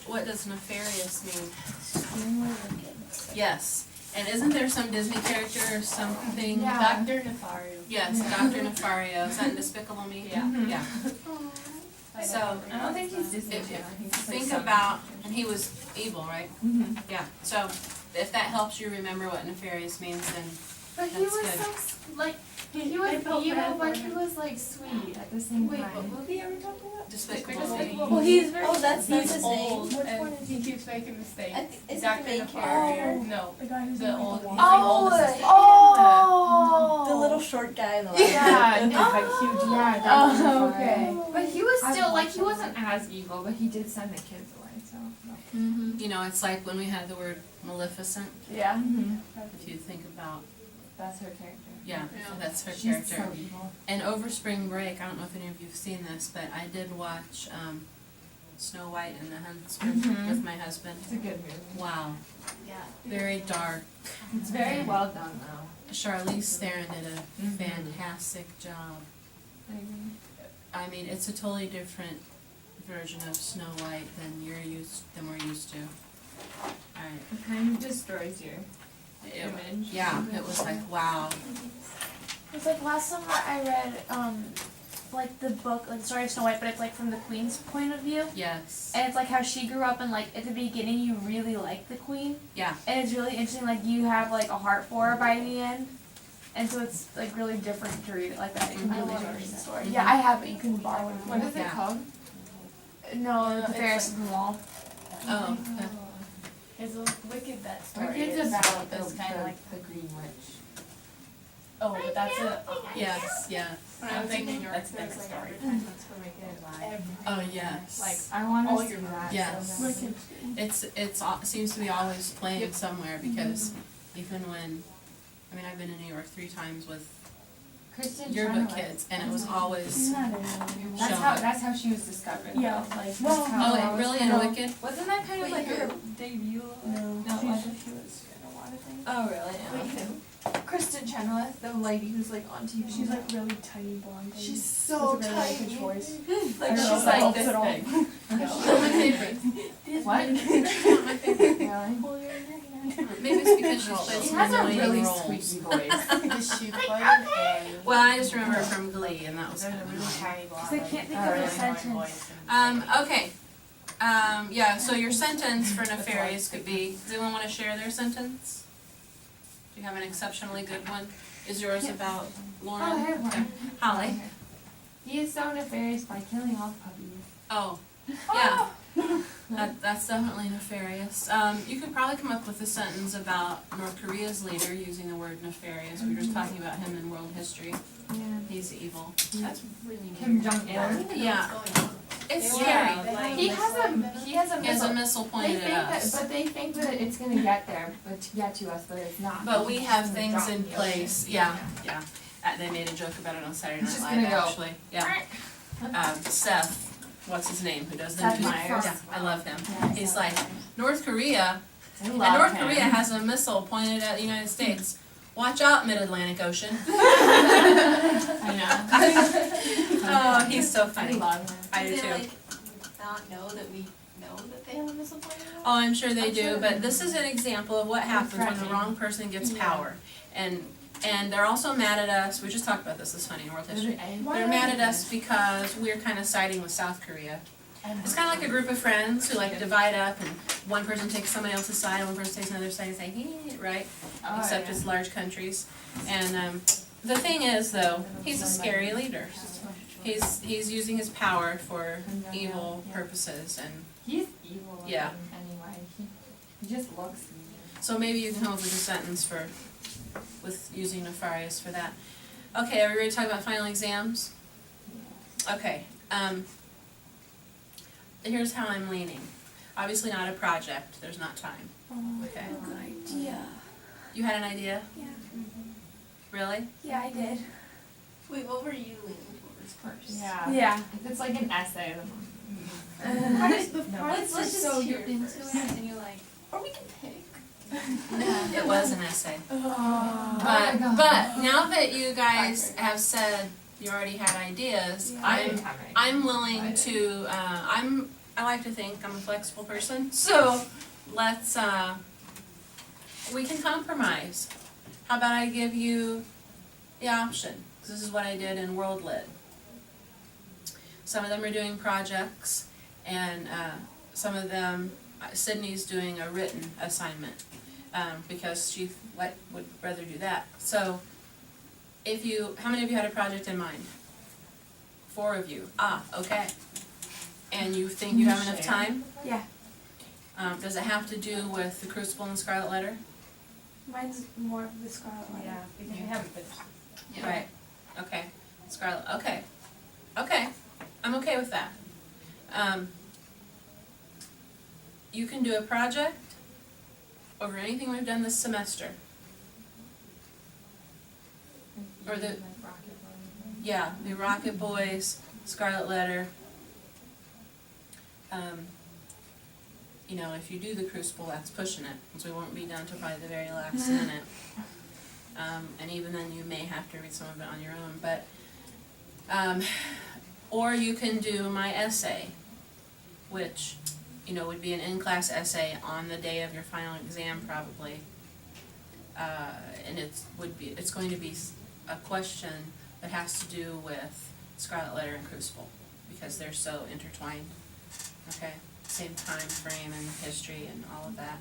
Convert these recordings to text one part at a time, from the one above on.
What does nefarious mean? Yes. And isn't there some Disney character or something? Yeah. Dr. Nefario. Yes, Dr. Nefario. Is that in Despicable Me? Yeah. Yeah. So, I don't think he's Disney If- Channel. He's just, like, think some- about, and he was evil, right? Mhm. Yeah. So, if that helps you remember what nefarious means, then But he That's was good. so like he was I felt evil, bad but for he him. was like sweet at the same Wait, time. what movie are we talking about? Despicable Me. Well, Well, he's very. Oh, that's he's his old. name. Which And one is he keeps making mistakes. Is it the main Nefario. character? No. The guy who's The in, like, old- the he's water. like old as a Oh, The little short guy in the Yeah, and no. like huge. Yeah, that Oh, was okay. okay. But he was I've still like watched he wasn't as evil, but he did send the kids away. So Mm-hmm. You know, it's like when we had the word Maleficent, yeah, if you think about, that's her character. yeah, Yeah. so that's her She's character. so evil. And over spring break, I don't know if any of you have seen this, but I did watch Snow White and the Huntsman Mhm. with my husband. It's a good movie. Wow, Yeah. very dark. It's very well done though. Charlize Theron did a Mhm. fantastic job. I mean, it's a totally different version of Snow White than we're used to. Alright. It kind of destroys your It- image. Yeah, it was like, wow. It's like last summer I read like the book, like the story of Snow White, but it's like from the Queen's point of view. Yes. And it's like how she grew up and like at the beginning you really like the Queen. Yeah. And it's really interesting, like you have like a heart for her by the end. And so it's like really different to read it like that. It can I really wanna change read the that. story. Mhm. Yeah, I have it. You can borrow it. if you What want. is it Yeah. called? No, it's the Ferris like- and the Wall. Oh, okay. It's a Wicked, that story. Wicked's is about it's kind of like the Green Witch. oh, but that's a Yes, yeah. When I'm thinking That's that's next like story. advertisements for Wicked, Everything. Oh, yes. Like I want all to see your that. Yes. So bad. It seems to be always playing Yep. somewhere because even when, I mean, I've been to New York 3 times with Kristen yearbook Chenoweth. kids, and it was always That's how she was discovered. Yeah. though. Like Well, that's how Oh, I it was- really in No. Wicked? Wasn't that kind of Wait, like her who? debut? No, No, she it was wasn't. in a lot of things. Oh really? Wait, who? Kristen Chenoweth, the lady who's like on TV. She's like really tiny blonde. She's with so a really high tiny. pitched voice. like I don't know she's if that like helps this at all. big. She's one of my favorites. What? She's my favorite. Really? Maybe it's because she's played She some has a annoying really roles. squeaky voice. Does she play a Well, I just remember her from Glee, and that was there's kind a of really annoying. tiny blonde Because I lady can't think with of a a really annoying sentence. voice and- Okay. Yeah, so your sentence for nefarious could be, does anyone want to share their sentence? Do you have an exceptionally good one? Is yours about Lauren? Oh, I have one. Holly? He is so nefarious by killing all the puppies. Oh, yeah. That's definitely nefarious. You could probably come up with a sentence about North Korea's leader using the word nefarious. We were just talking about him in world history. Yeah. He's evil. That's really Kim weird. Jong I don't Il. even know Yeah. what's going on. It's Yeah, scary. like- He has a He has a missile. missile They pointed think at that, us. but they think that it's gonna get there, but to get to us, but it's not. But we It's have just gonna things drop in the ocean. place, yeah. They made a joke about it on Saturday It's Night just Live, gonna go. actually, yeah. Seth, what's his name, who does the Seth news? Meyers. Yeah, I love him. Yeah, He's Seth like, Meyers. North Korea, I and love North him. Korea has a missile pointed at the United States. Watch out, Mid-Atlantic Ocean. I know. Oh, he's so I funny. love him. I do Do too. they like not know that we know that they have a missile pointed at us? Oh, I'm sure they I'm do, sure but they this is an example of what happens when the Threatening. wrong person gets Yeah. power. And they're also mad at us, we just talked about this funny in world history. Why They're are mad at they- us because we're kind of siding with South Korea. I know. It's kind of like a group of friends who like divide up and one person takes somebody else's side and one person takes another side and say, hey, right? Oh, Except yeah. it's large countries. And the thing is though, he's a scary leader. He's using his power for evil purposes, and He's evil. Yeah. Anyway, he just looks evil. so maybe you can come up with a sentence with using nefarious for that. Okay, are we ready to talk about final exams? Okay, here's how I'm leaning. Obviously not a project, there's not time. Okay. Good idea. You had an idea? Yeah. Really? Yeah, I did. Wait, what were you leaning towards first? Yeah. Yeah. If it's like an essay, What is the No. part Let's that's just so hear you're into it and you're like, or we can pick. It was an essay. Oh my God. But now that you guys have said you already had ideas. Yeah. I didn't have any. I'm I willing didn't. to, I like to think I'm a flexible person, so let's, we can compromise. How about I give you the option? 'Cause this is what I did in World Lit. Some of them are doing projects, and some of them, Sydney's doing a written assignment, because she would rather do that. So, how many of you had a project in mind? 4 of you. Okay. And you think you have enough time? Yeah. Does it have to do with the Crucible and Scarlet Letter? Mine's more of the Scarlet Letter. Yeah, because we haven't finished. Yeah. Right, okay, Scarlet, okay, I'm okay with that. You can do a project over anything we've done this semester. Or the, yeah, the Rocket Boys, Scarlet Letter. You know, if you do the Crucible, that's pushing it, because we won't be done till probably the very last minute. And even then, you may have to read some of it on your own, but, or you can do my essay, which, you know, would be an in-class essay on the day of your final exam, probably. And it's going to be a question that has to do with Scarlet Letter and Crucible, because they're so intertwined, okay? Same time frame and history and all of that.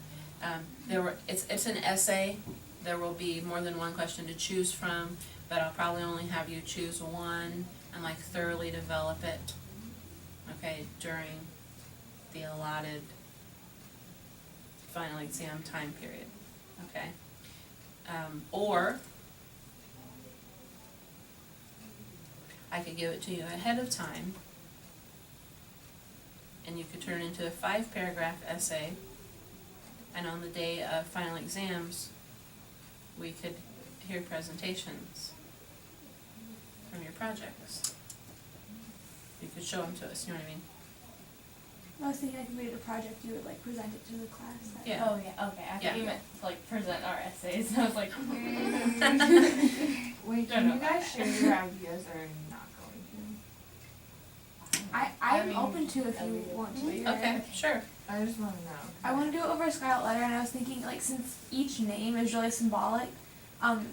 It's an essay. There will be more than one question to choose from, but I'll probably only have you choose one and like thoroughly develop it, okay, during the allotted final exam time period, okay? Or I could give it to you ahead of time, and you could turn it into a 5-paragraph essay, and on the day of final exams, we could hear presentations from your projects. You could show them to us, you know what I mean? I was thinking I completed a project, you would like present it to the class. Yeah. Oh, yeah, okay, I Yeah. thought you meant to like present our essays, I was like, Wait, Don't can know you guys share your ideas or are you not going I'm mean, open to if you want to. Okay, sure. to? I just wanna know. I want to do it over a Scarlet Letter, and I was thinking, like, since each name is really symbolic,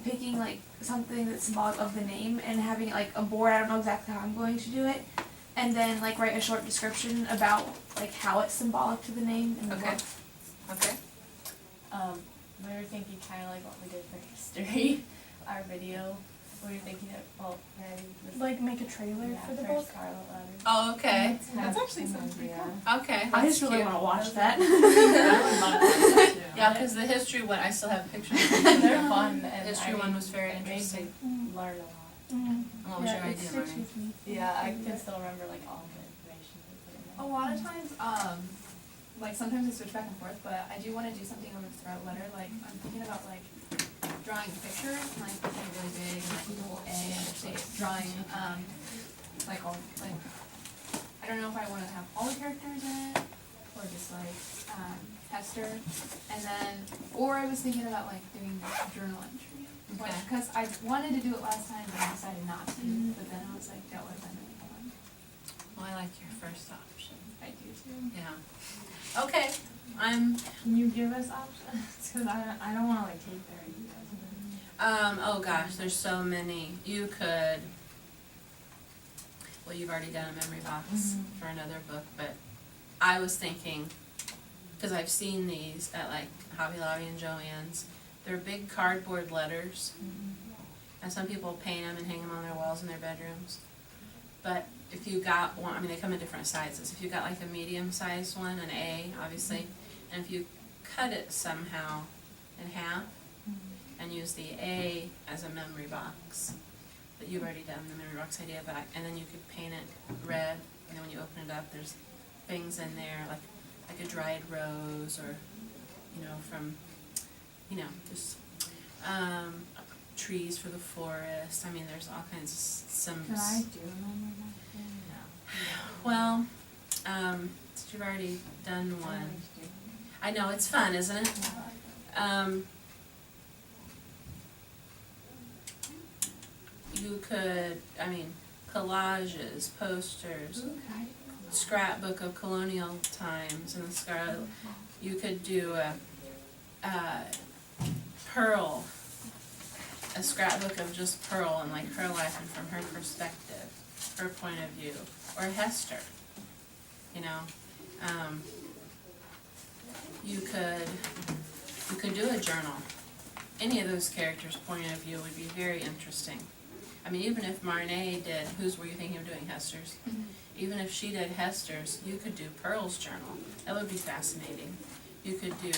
picking, like, something that's symbolic of the name and having, like, a board, I don't know exactly how I'm going to do it, and then, like, write a short description about, like, how it's symbolic to the name in the Okay. book. Okay. we were thinking kinda like what we did for history, our video, we were thinking of, well, Like make a trailer yeah, for the for book? Scarlet Letter. Oh, okay, That's actually sounds pretty cool. okay, I that's just really cute. want to watch that. I would love that too. Yeah, because the history one, I still have pictures. They're fun, The and history I one mean, was very it made me interesting. learn a lot. Mm-hmm. What was your It idea, sticks Marnie? with me. Yeah, I can still remember like all the information we put in there. A lot of times, like sometimes I switch back and forth, but I do wanna do something over the Scarlet Letter, like I'm thinking about like drawing pictures, and like making it really big, and like with the whole A and say drawing, like all, like, I don't know if I wanna have all the characters in it, or just like, Hester, and then, or I was thinking about like doing journal entry. Okay. Cause I wanted to do it last time, but I decided not to, but then I was like, that would've been really fun. Well, I like your first option. I do too. Yeah. Okay, Can you give us options? Cause I don't wanna like take their ideas. oh gosh, there's so many. You could, well, you've already done a memory box for another book, but I was thinking, because I've seen these at like Hobby Lobby and Joann's, they're big cardboard letters, and some people paint them and hang them on their walls in their bedrooms. But if you got one, I mean, they come in different sizes. If you got like a medium-sized one, an A, obviously, and if you cut it somehow in half and use the A as a memory box, but you've already done the memory box idea, but and then you could paint it red, and then when you open it up, there's things in there like a dried rose, or you know, from, you know, just trees for the forest. I mean, there's all kinds of symbols. Can I do them like that? Well, since you've already done one, I know, it's fun, isn't it? You could, I mean, collages, posters, scrapbook of colonial times and the Scarlet. You could do a Pearl, a scrapbook of just Pearl and like her life and from her perspective, her point of view, or Hester, you know. You could do a journal. Any of those characters' point of view would be very interesting. I mean, even if Marnay did, whose were you thinking of doing, Hester's? Mhm. Even if she did Hester's, you could do Pearl's journal. That would be fascinating. You could do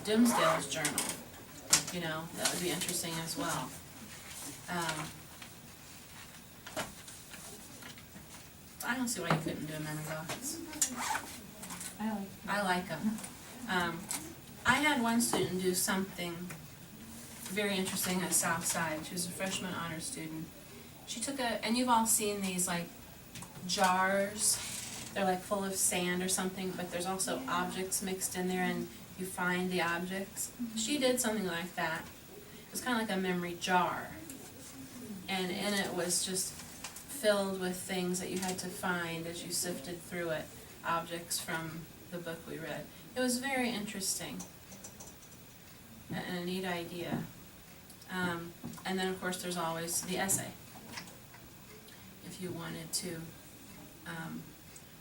Dimsdale's journal. You know, that would be interesting as well. I don't see why you couldn't do a memory box. I like them. I had one student do something very interesting at Southside. She was a freshman honor student. She took and you've all seen these like jars. They're like full of sand or something, but there's also objects mixed in there and you find the objects. She did something like that. It was kind of like a memory jar. And in it was just filled with things that you had to find as you sifted through it, objects from the book we read. It was very interesting and a neat idea. And then of course there's always the essay. If you wanted to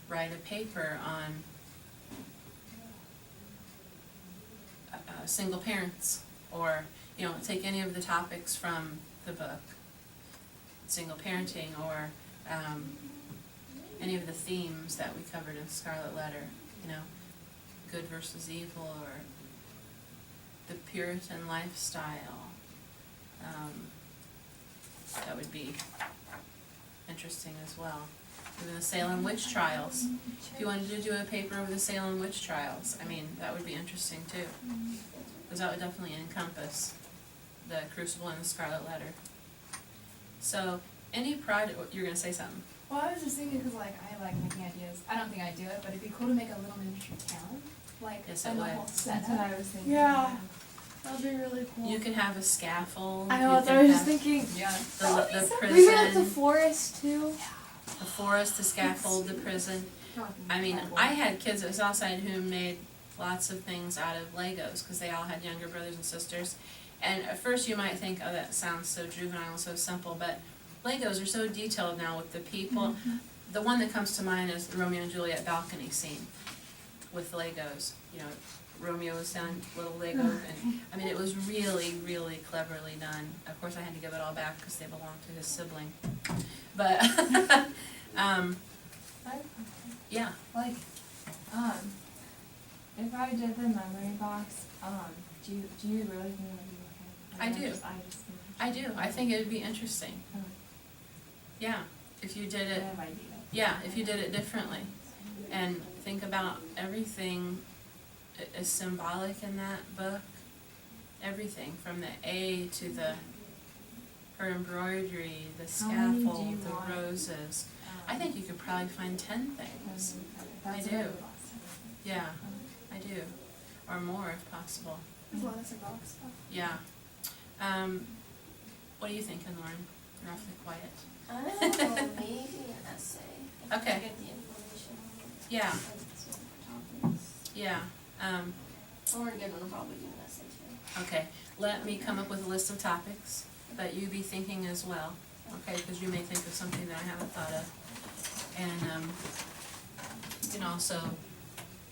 write a paper on single parents, or you know, take any of the topics from the book, single parenting, or any of the themes that we covered in Scarlet Letter, you know, good versus evil, or the Puritan lifestyle. That would be interesting as well. Even the Salem witch trials. If you wanted to do a paper over the Salem witch trials, I mean, that would be interesting too. Because that would definitely encompass the Crucible and the Scarlet Letter. So, any project, you're going to say something? Well, I was just thinking, because like, I like making ideas. I don't think I'd do it, but it'd be cool to make a little miniature town. Like, Yes, it and the would. whole That's what setup. I was thinking. Yeah. That'd be really cool. You could have a scaffold. I you know, that's could what I was just have thinking. Yeah. The We were at the prison, forest too. the forest, the scaffold, the prison. I mean, I had kids at Southside who made lots of things out of Legos because they all had younger brothers and sisters. And at first you might think, oh, that sounds so juvenile, so simple, but Legos are so detailed now with the people. The one that comes to mind is the Romeo and Juliet balcony scene with Legos. You know, Romeo was done little Lego, and I mean, it was really, really cleverly done. Of course, I had to give it all back because they belonged to his sibling. But, yeah. Like, if I did the memory box, do you really think it would be okay? I Like, do. I just think. I do. I think it would be interesting. Oh. Yeah, if you did I it, have ideas. yeah, if you did it differently. And think about everything is symbolic in that book. Everything from the A to her embroidery, the How many do you scaffold, the want? roses. I think you could probably find 10 things. That's I what do. the box said. Yeah, I do. Or more if possible. There's a lot of symbolic stuff. Yeah. What are you thinking, Lauren? You're awfully quiet. I don't know, maybe an essay. If Okay. I get the information. Yeah, Like some topics. yeah. Or Goodwin will probably do an essay too. Okay, let me come up with a list of topics that you be thinking as well, okay, because you may think of something that I haven't thought of. And, you can also,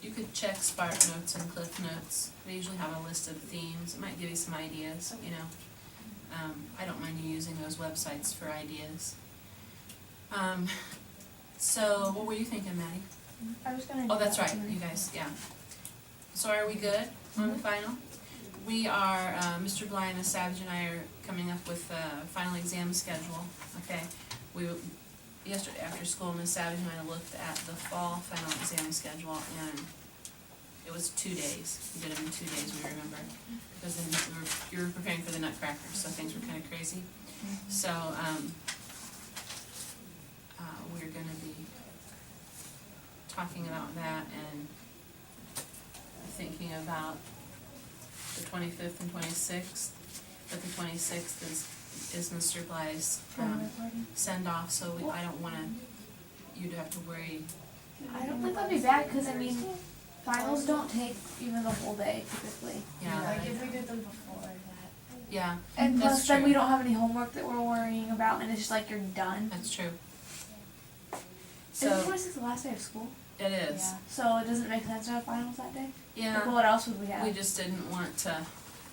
you could check Spark Notes and Cliff Notes. They usually have a list of themes. It might give you some ideas, you know. I don't mind you using those websites for ideas. So, what were you thinking, Maddie? I was gonna. Oh, do that's that right, too. you guys, yeah. So are we good on the final? We are, Mr. Bly and Ms. Savage and I are coming up with a final exam schedule, okay? Yesterday after school, Ms. Savage and I looked at the fall final exam schedule, and it was 2 days. We did them in 2 days, we remember, because then you were preparing for the Nutcracker, so things were kind of crazy. So, we're gonna be talking about that and thinking about the 25th and 26th. but the 26th is Mr. Bly's send off, so I don't wanna, you to have to worry. I don't think that'd be bad, cause I mean, finals don't take even the whole day typically. Yeah, Like if we did them before that. yeah, And That's plus then true. we don't have any homework that we're worrying about and it's just like you're done. that's true. Isn't So, 26th the last day of school? it is, So it doesn't make sense to have finals that day? yeah, Like, what else would we have? we just didn't want to,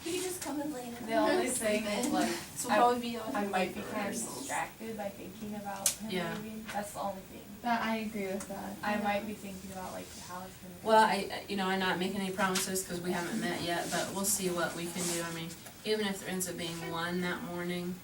You could just come in later. The only thing is like, So we'll probably be on. I might be kind of distracted by thinking about him Yeah. leaving. That's the only thing. That, I agree with that. I might be thinking about like how it's gonna. well, I'm not making any promises, cause we haven't met yet, but we'll see what we can do, I mean, even if there ends up being one that morning,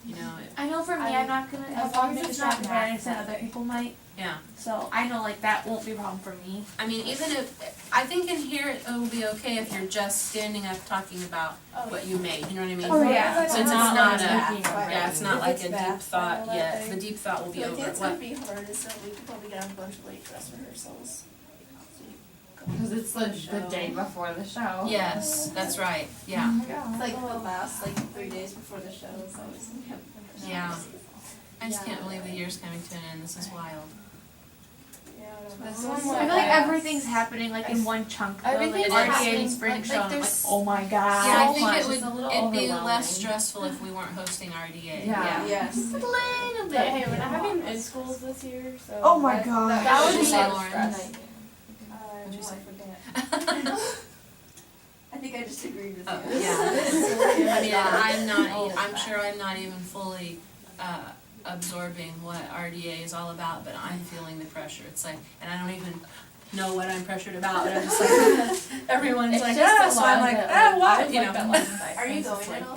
I know for me, I'm not gonna, as as long long as as it's it's not not bad, I math understand that other day. people might. yeah. So I know like that won't be a problem for me. I mean, even if, I think in here it will be okay if you're just standing up talking about what you made, you know what I mean? Oh, yeah. So it's Not not like yeah, it's not If like it's a deep math thought final yet, that the day. deep thought will be The over, thing that's gonna what, be hard is that we could probably get on a bunch of late dress rehearsals. Cause it's the day before the show. yes, that's right, yeah, It's like the last 3 days before the show, so it's gonna have. yeah. I just can't believe the year's coming to an end, this is wild. This I one feel was like fast. everything's happening like in one chunk though, like Everything's RDA happening, and spring like, show, I'm like, there's- oh my god. Yeah, I so think much, it it's would, a little it'd be overwhelming. less stressful if we weren't hosting RDA, Yeah. Yes. A little But bit. hey, we're not having in schools this year, so. Oh my that- God. That What'd would you be say, a lot of Lauren? stress. What'd you say? I forget. I think I just agreed with Oh, you. yeah. I mean, I'm not, Oh, I'm sure I'm not even fully, absorbing what RDA is all about, but I'm feeling the pressure, it's like, and I don't even know what I'm pressured about, but I'm just like, everyone's It's like, just a so lot I'm like, that, ah, I what, was you like that know? last night. Are you It's just going like, in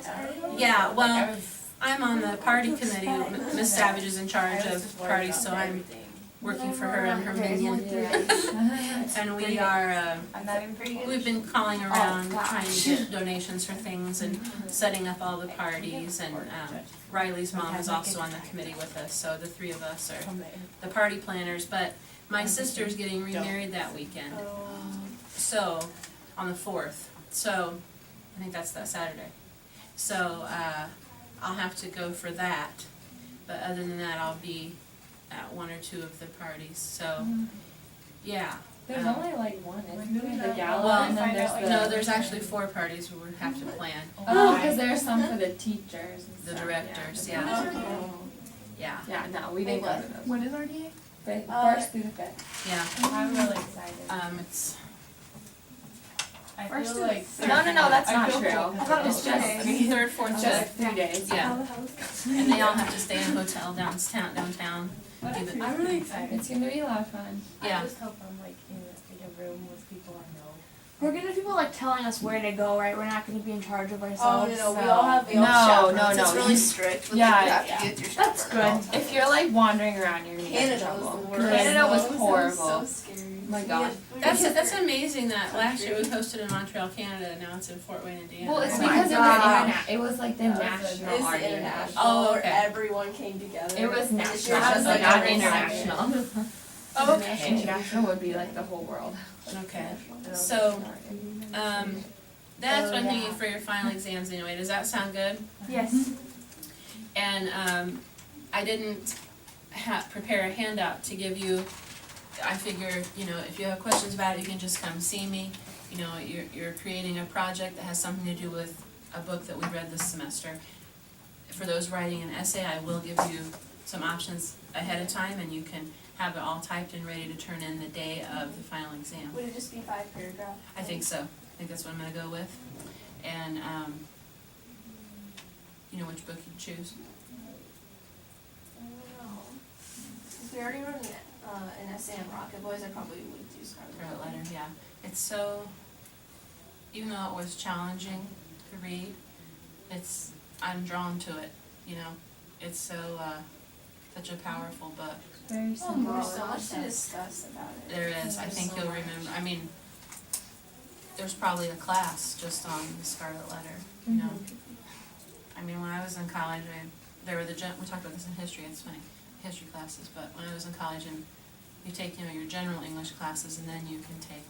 also? Yeah, like, well, I was- I'm on the party committee, Miss Savage is in charge I was of just worried parties, about so I'm everything. working for her and her minion. Yeah. And we are, I'm not even pretty good. we've been calling around, gosh. trying to get donations for things and setting up all the parties, and Riley's mom is also on the committee with us, so the three of us are the party planners, but my sister's getting remarried that weekend, so, on the 4th, so, I think that's that Saturday. So, I'll have to go for that, but other than that, I'll be at one or two of the parties, so, yeah. There's um, only like one, isn't there? Well, The gala Well, and then there's the. No, there's actually 4 parties we would have to plan, Oh, cause there's some for the teachers and the stuff, directors, yeah. yeah, yeah, Yeah, no, we didn't go to those. What is RDA? First through the fifth. yeah, I'm really excited. it's, I First feel to the like. third. No, that's I not feel true. cool. I thought it was It's just, 3rd, 4th, just 5th, 3 days. yeah, and they all have to stay in a hotel downtown, even, I'm really excited. It's gonna be a lot of fun. yeah. I just hope I'm like in a room with people I know. We're gonna have people like telling us where to go, right? We're not gonna be in charge of Oh, ourselves. no, we so- all have No, chaperones. no, It's no. really strict with Yeah, like, you have yeah. to get your That's chaperone all good. the time. If you're like wandering around, you're gonna get in Canada was trouble. the worst. Canada was That horrible. so scary. My God. That's amazing that last year we hosted in Montreal, Canada, and now it's in Fort Wayne, Indiana. Well, it's Oh my because God. it was like the That was national It's RDA. international, Oh, where okay. everyone came together. It was And this national, year's just like not every international. Okay, International would be like the whole world. okay, so, that's what I'm thinking for your final exams anyway, does that sound good? Yes. And, I didn't prepare a handout to give you. I figure, if you have questions about it, you can just come see me. You're creating a project that has something to do with a book that we read this semester. For those writing an essay, I will give you some options ahead of time, and you can have it all typed and ready to turn in the day of the final exam. Would it just be 5 paragraphs? I think so. I think that's what I'm gonna go with. And, you know which book you choose? I don't know. If we already wrote an essay on Rocket Boys, I probably would do Scarlet Scarlet Letter, yeah. It's so, even though it was challenging to read, I'm drawn to it, It's so, such a powerful book. Very Oh, there's so much to discuss about it. There is, I think you'll remember, there's probably a class just on the Scarlet Letter, When I was in college, we talked about this in history, it's funny, history classes, but when I was in college and you take, your general English classes, and then you can take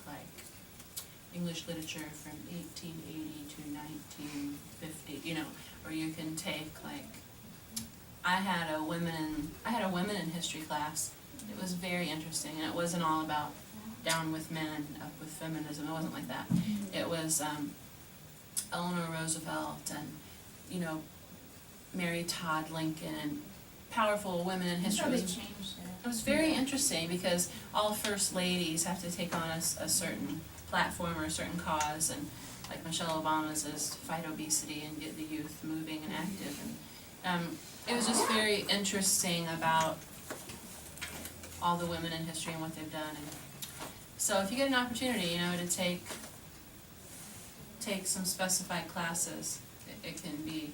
English literature from 1880 to 1950, you know, or you can take like, I had a women in history class. It was very interesting, and it wasn't all about down with men, up with feminism. It wasn't like that. It was Eleanor Roosevelt and, you know, Mary Todd Lincoln and powerful women in history. How they It was- changed it. it was very interesting because all first ladies have to take on a certain platform or a certain cause, and like Michelle Obama's is to fight obesity and get the youth moving and active, and it was just very interesting about all the women in history and what they've done. And so if you get an opportunity, you know, to take some specified classes, it can be,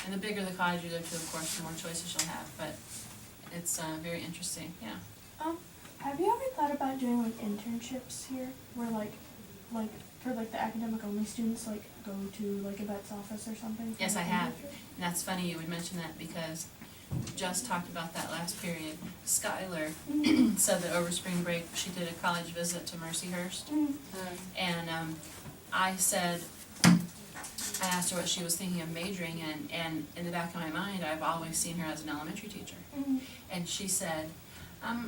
and the bigger the college you go to, of course, the more choices you'll have, but it's very interesting, yeah. Have you ever thought about doing like internships here, where like for like the academic only students like go to like a vet's office or something? Yes, I have. And that's funny you would mention that because we just talked about that last period. Skylar said that over spring break she did a college visit to Mercyhurst. And I asked her what she was thinking of majoring in, and in the back of my mind I've always seen her as an elementary teacher. And she said,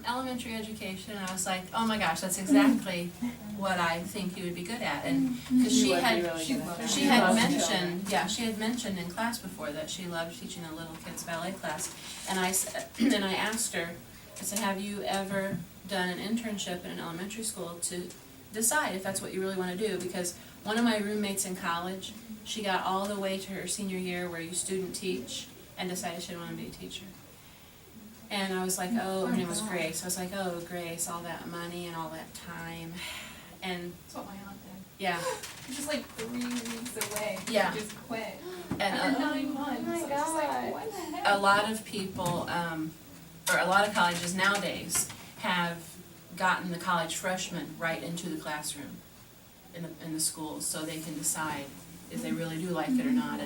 elementary education, and I was like, oh my gosh, that's exactly what I think you would be good at. And because she had mentioned in class before that she loved teaching the little kids ballet class. And I asked her, I said, have you ever done an internship in an elementary school to decide if that's what you really want to do? Because one of my roommates in college, she got all the way to her senior year where you student teach and decided she didn't want to be a teacher. And I was like, oh, her name was Grace. I was like, oh, Grace, all that money and all that time. And That's what my aunt did. yeah, Just like 3 weeks away. Yeah. She just quit. and After 9 months. Oh my So it's just like, God. what the heck? a lot of people, or a lot of colleges nowadays have gotten the college freshmen right into the classroom in the schools, so they can decide if they really do like it or not,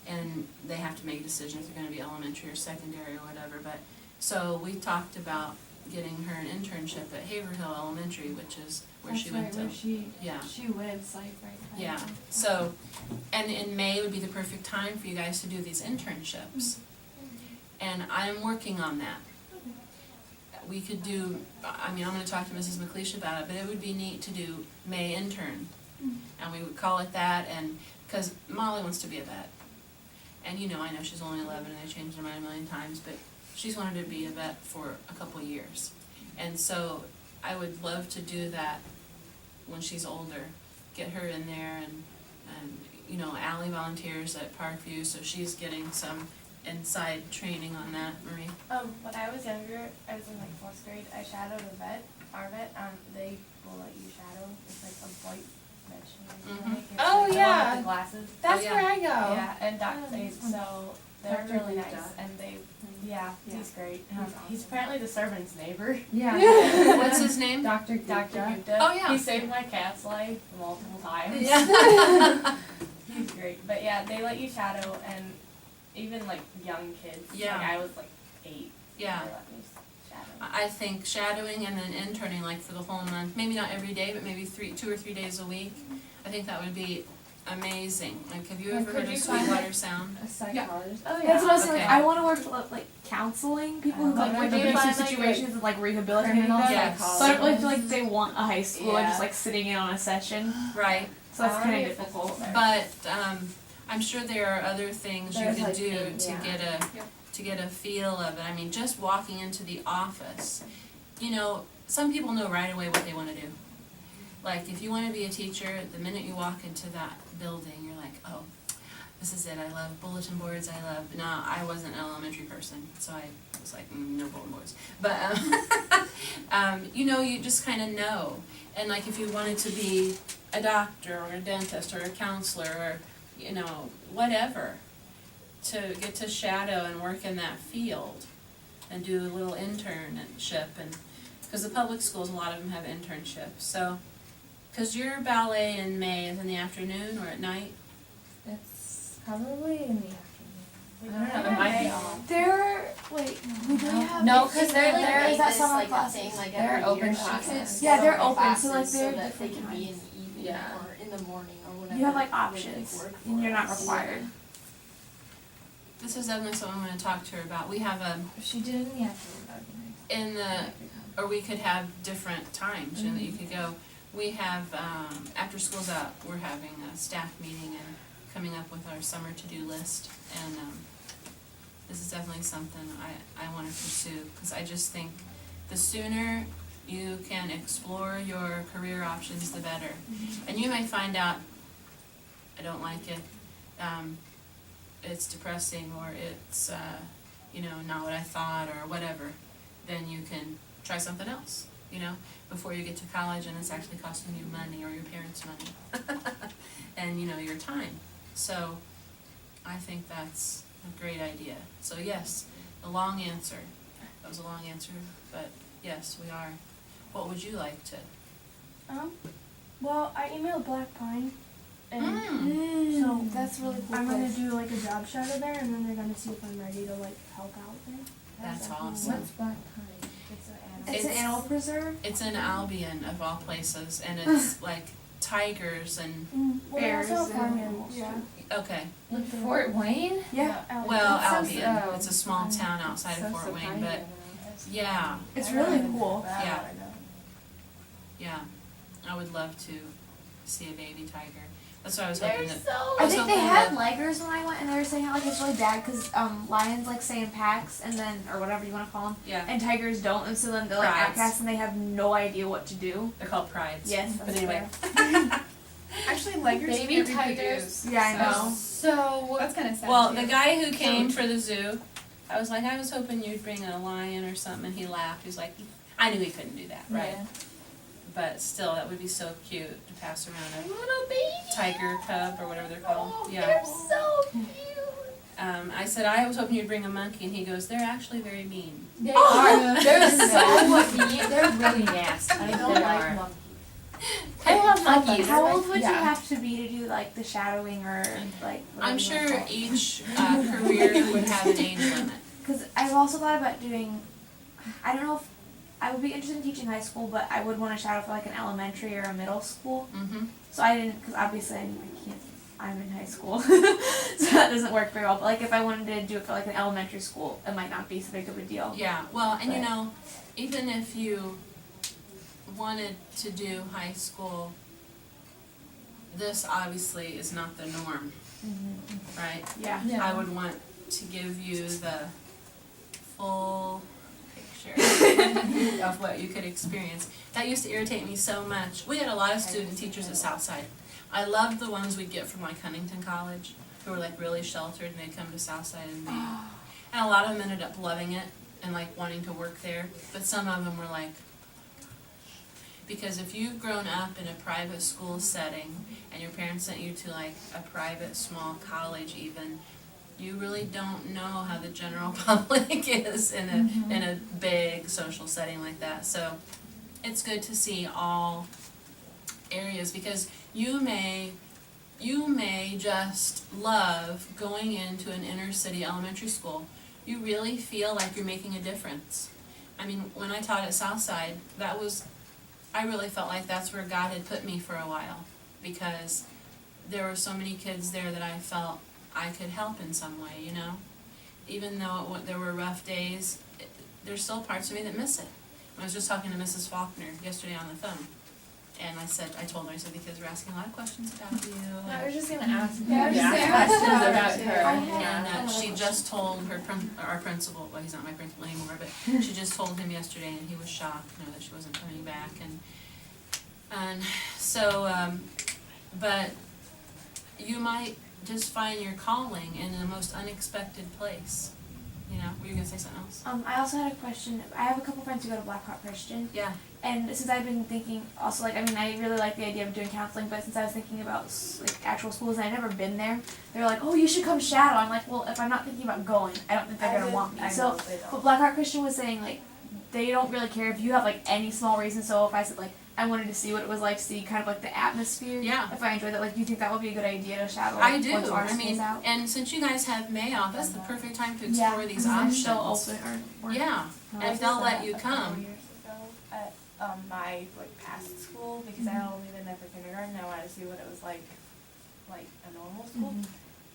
and they have to make a decision if they're going to be elementary or secondary or whatever. But so we talked about getting her an internship at Haverhill Elementary, which is where she went to. That's right, where Yeah. she lives, like, right by Yeah, there. so, and in May would be the perfect time for you guys to do these internships. And I'm working on that. We could do, I mean, I'm gonna talk to Mrs. McLeish about it, but it would be neat to do May intern. And we would call it that, and, cause Molly wants to be a vet. And you know, I know she's only 11 and they changed their mind a million times, but she's wanted to be a vet for a couple of years. And so I would love to do that when she's older, get her in there, and you know, Allie volunteers at Parkview, so she's getting some inside training on that. Marie? When I was younger, I was in like 4th grade, I shadowed our vet, they will let you shadow, it's like a white veterinary clinic. It's Oh, like the one yeah. with the glasses. That's Oh, yeah. where I go. Yeah, and so they're Dr. really Gupta. nice, and he's great. He's apparently the servant's neighbor. Yeah. What's his name? Dr. Dr. Gupta. Gupta. Oh, yeah. He saved my cat's life multiple times. Yeah. He's great. But yeah, they let you shadow, and even like young kids. Yeah. Like I was like 8. Yeah. They let me shadow. I think shadowing and then interning, like for the whole month, maybe not every day, but maybe 2 or 3 days a week. I think that would be amazing. Like, have you Like, ever could heard of you find, Sweetwater Sound? A psychologist. Oh That's what I was saying. Okay. Like, I want to work with like counseling people who Like, like would you in find, situations like, of like rehabilitating criminal them. Yes. But like they want a high schooler Yeah. just like sitting in on a session, Right. so that's kind Already of a physical difficult. therapist. But I'm sure there are other things There's, you could like, do things, to yeah. get a Yep. to get a feel of it. I mean, just walking into the office, you know, some people know right away what they want to do. Like, if you want to be a teacher, the minute you walk into that building, you're like, oh, this is it. I love bulletin boards. No, I wasn't an elementary person, so I was like, no bulletin boards. But, you know, you just kind of know. And like, if you wanted to be a doctor or a dentist or a counselor or, you know, whatever, to get to shadow and work in that field and do a little internship, and because the public schools, a lot of them have internships. So, because your ballet in May is in the afternoon or at night? It's probably in the afternoon. We I don't know, have it might May be. off. There, wait, we do have. No, 'cause there They is that make summer this, classes. Like a thing, like They're every open year, classes. she could Yeah, they're schedule open, so, like, classes they're so that they different can be in times. the evening Yeah. or the morning or whenever. You have like would, options, work and for you're not us. required. This is definitely something I'm gonna talk to her about. We have If she did it in the afternoon, that'd be nice. in the, or we could have different times, you know, that you could go. We have, after school's out, we're having a staff meeting and coming up with our summer to-do list. And, this is definitely something I wanna pursue, cause I just think the sooner you can explore your career options, the better. And you may find out, I don't like it, it's depressing, or it's, you know, not what I thought, or whatever. Then you can try something else, you know, before you get to college and it's actually costing you money or your parents' money. And, you know, your time. So, I think that's a great idea. So yes, the long answer, that was a long answer, but yes, we are. What would you like to? Well, I emailed Black Pine, and So that's really cool. I'm gonna place. do like a job shadow there, and then they're gonna see if I'm ready to like help out there. That's awesome. What's Black Pine? It's an animal. It's an animal preserve. It's in Albion of all places, and it's like tigers and, Well, they also Bears have farm and- animals. yeah. okay. In Fort Wayne? Yeah. Well, That's so Albion, sad. it's a small town outside of Fort Wayne, but yeah, It's really cool. Yeah. yeah. I would love to see a baby tiger. That's what I was hoping that. I was think they hoping had that- ligers when I went, and they were saying how like it's really bad because lions like stay in packs, and then or whatever you want to call them, Yeah, and tigers don't, and so then they're like Prides. outcasts, and they have no idea what to do. they're called prides. Yes, But that's anyway. fair. Actually, ligers Baby can tigers. reproduce. Yeah, I know. So that's kind of sad. Well, too. the guy who came for the zoo, I was like, I was hoping you'd bring a lion or something, and he laughed. He was like, I knew he couldn't do that, right? Yeah. But still, that would be so cute to pass around Little baby. a tiger cub or whatever they're called. Oh, Yeah. they're so cute. I said, I was hoping you'd bring a monkey, and he goes, they're actually very mean. They Oh. are. They're so mean. They're really nasty. I don't like monkeys. I love monkeys. How old would you Yeah. have to be to do like the shadowing or like? I'm sure each career would have an age limit. Because I've also thought about doing. I don't know if I would be interested in teaching high school, but I would want to shadow for like an elementary or a middle school. Mm-hmm. So I didn't, because obviously I can't. I'm in high school, so that doesn't work very well. But like if I wanted to do it for like an elementary school, it might not be so big of a deal. Yeah, well, and you But- know, even if you wanted to do high school, this obviously is not the norm, right? Yeah. I would want to give you the full picture of what you could experience. That used to irritate me so much. We had a lot of student teachers at Southside. I loved the ones we'd get from like Huntington College, who were like really sheltered, and they'd come to Southside and be, and a lot of them ended up loving it and like wanting to work there. But some of them were like, because if you've grown up in a private school setting and your parents sent you to like a private small college even, you really don't know how the general public is in a big social setting like that. So it's good to see all areas, because you may just love going into an inner city elementary school. You really feel like you're making a difference. I mean, when I taught at Southside, I really felt like that's where God had put me for a while, because there were so many kids there that I felt I could help in some way, you know? Even though there were rough days, there's still parts of me that miss it. I was just talking to Mrs. Faulkner yesterday on the phone, and I told her, I said, the kids were asking a lot of questions about you. I was just gonna ask. Yeah, I was just gonna ask questions about about it. her. I had- And I she had a just told our principal, well, he's not my principal anymore, but she just told him yesterday, and he was shocked, you know, that she wasn't coming back, and so, but you might just find your calling in the most unexpected place, you know. Were you gonna say something else? I also had a question. I have a couple friends who go to Blackhawk Christian, Yeah. and since I've been thinking, also like, I mean, I really like the idea of doing counseling, but since I was thinking about like actual schools and I'd never been there, they were like, oh, you should come shadow. I'm like, well, if I'm not thinking about going, I don't think they're gonna want me. So, but Blackhawk Christian was saying like, they don't really care if you have like any small reason. So if I said like, I wanted to see what it was like, see kind of like the atmosphere. Yeah. If I enjoyed that, like, do you think that would be a good idea to shadow? I Like, do. once our I school's mean, out? and since you guys have May off, that's the perfect time to Yeah, explore these because I'm options. still open or Yeah, and if they'll let you come. Years ago at my like past school because I had only been there for kindergarten. I wanted to see what it was like a normal school,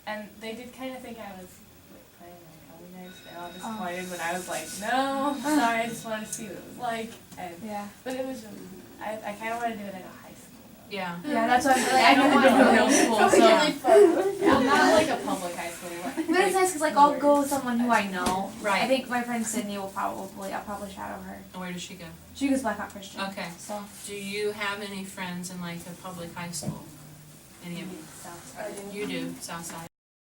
and they did kind of think I was like playing like communist. They all disappointed when I was like, no, sorry, I just wanted to see what it was like. And Yeah. but it was really, I kind of want to do it in a high school though. Yeah. Yeah, that's what I'm like. I I don't never want been a to real a school, school, so so. yeah, not like a public high school. But it's nice because like I'll go with someone who I know. Right. I think my friend Sydney will probably, I'll probably shadow her. Where does she go? She goes Black Hawk Christian. Okay. So. Do you have any friends in like a public high school? Any of you? Southside. You do, Southside.